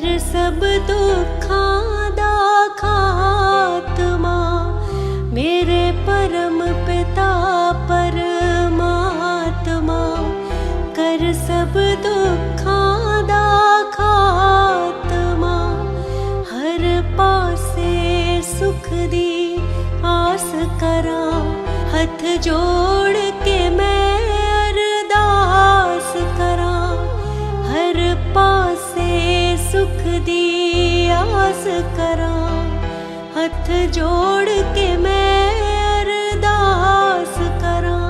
कर सब दुखां दा खात्मा मेरे परम पिता परमात्मा। कर सब दुखां दा खात्मा हर पासे सुख दी आस करां। हथ जोड़ के मैं अरदास करां, हर पासे सुख दी आस करां। हथ जोड़ के मैं अरदास करां।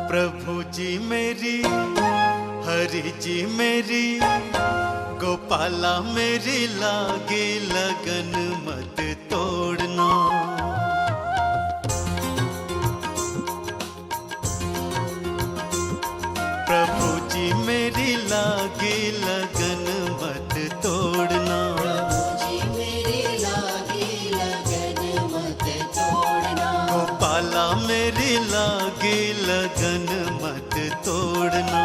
प्रभु जी मेरी, हरि जी मेरी, गोपाला मेरी लागे लगन मत तोड़ना। प्रभु जी मेरी लागे लगन मत तोड़ना। गोपाला मेरी लागे लगन मत तोड़ना।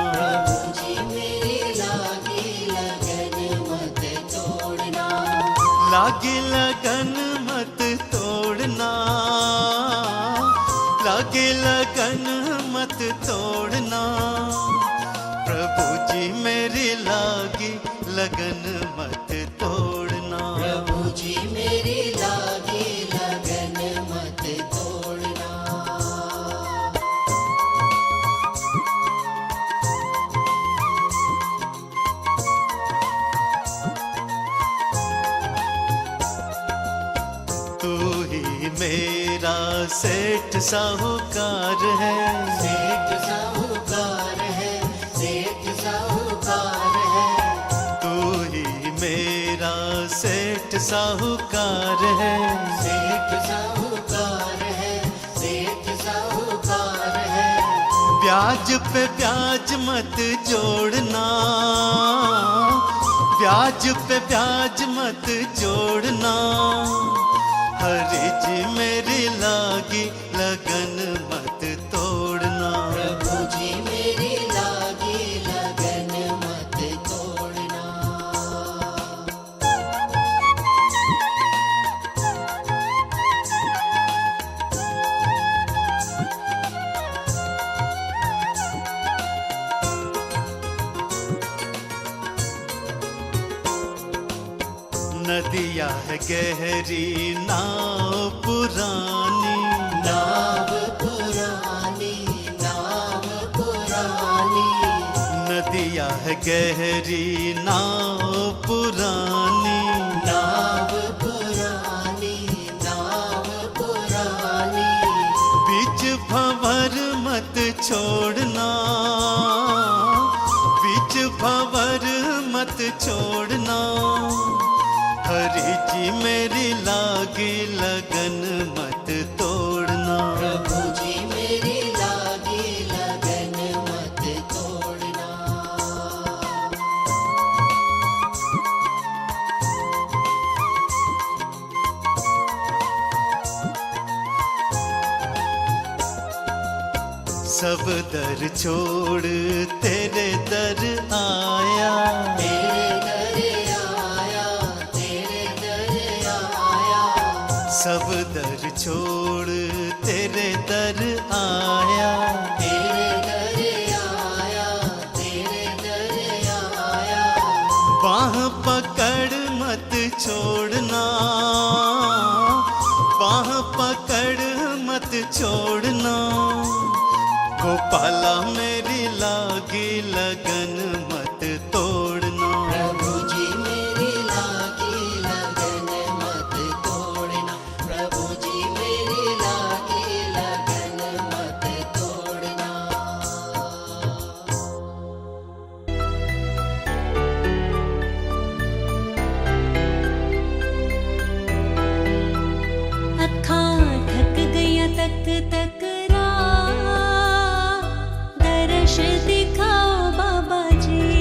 लागे लगन मत तोड़ना, लागे लगन मत तोड़ना। प्रभु जी मेरी लागी लगन मत तोड़ना। प्रभु जी मेरी लागी लगन मत तोड़ना। तू ही मेरा सेठ साहूकार है, सेठ साहूकार है, सेठ साहूकार है। तू ही मेरा सेठ साहूकार है। सेठ साहूकार है, सेठ साहूकार है। ब्याज पे ब्याज मत जोड़ना, ब्याज पे ब्याज मत जोड़ना। हरि जी मेरी लागी लगन मत तोड़ना। प्रभु जी मेरी लागी लगन मत तोड़ना। नदिया है गहरी नाव पुरानी, नाव पुरानी, नाव पुरानी। नदिया है गहरी नाव पुरानी। नाव पुरानी, नाव पुरानी। बीच भंवर मत छोड़ना, बीच भंवर मत छोड़ना। हरि जी मेरी लागी लगन मत तोड़ना। प्रभु जी मेरी लागी लगन मत तोड़ना। सब दर छोड़ तेरे दर आया, तेरे दर आया, तेरे दर आया। सब दर छोड़ तेरे दर आया। तेरे दर आया, तेरे दर आया। बाह पकड़ मत छोड़ना, बाह पकड़ मत छोड़ना। गोपाला मेरी लागी लगन मत तोड़ना। प्रभु जी मेरी लागी लगन मत तोड़ना। प्रभु जी मेरी लागी लगन मत तोड़ना। अखां थक गया तक तक दर्श दिखाओ बाबा जी।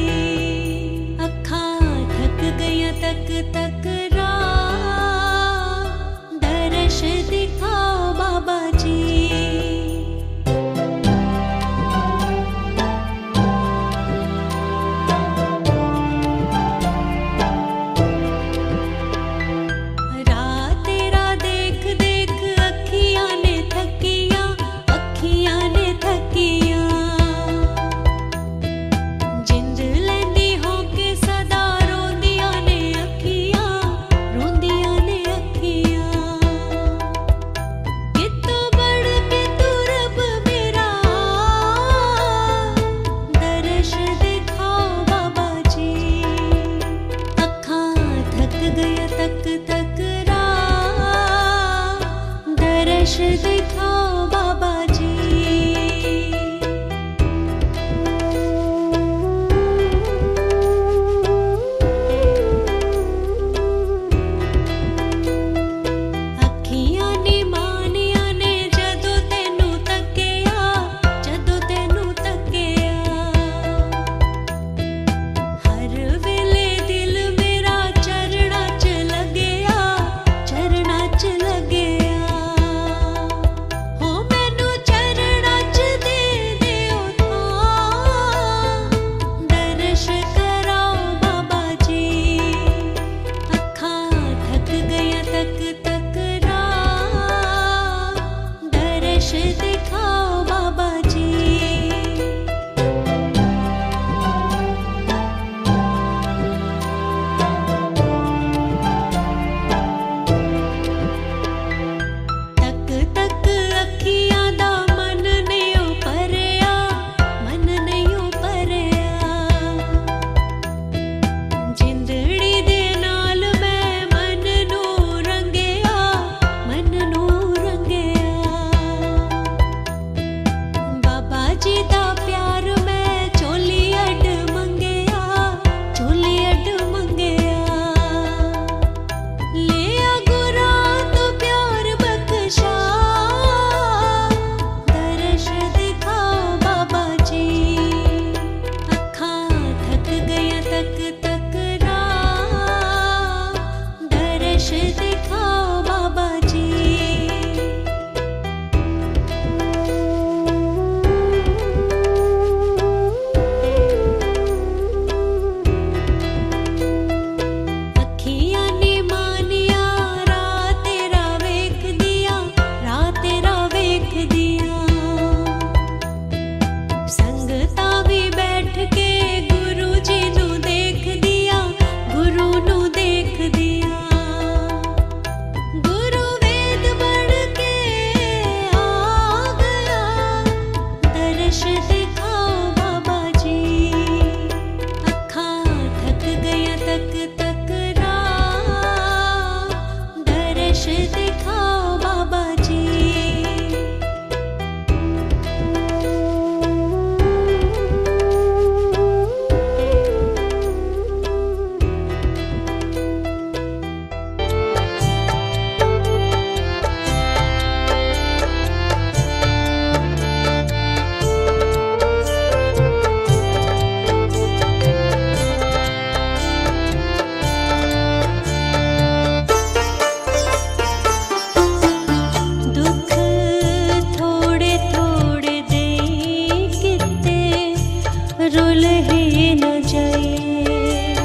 रुल ही न जाइए।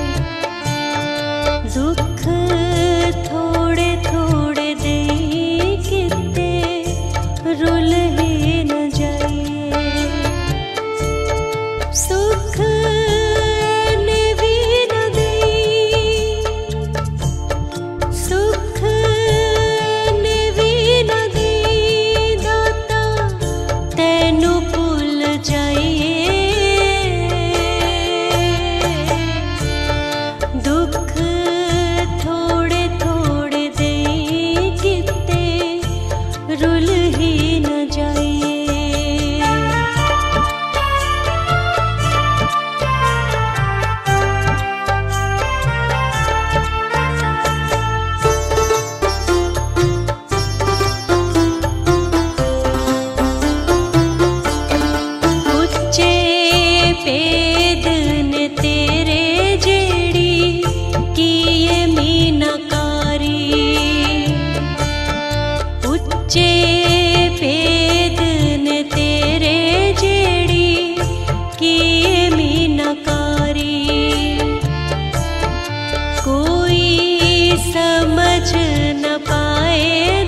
दुख थोड़े थोड़े दे किते रुल ही न जाइए। सुख ने भी न दी, सुख ने भी न दी दाता तैनू भुल जाइए। दुख थोड़े थोड़े दे किते रुल ही न जाइए। उच्चे पेद ने तेरे जेड़ी किए मीनाकारी। उच्चे पेद ने तेरे जेड़ी किए मीनाकारी। कोई समझ न पाए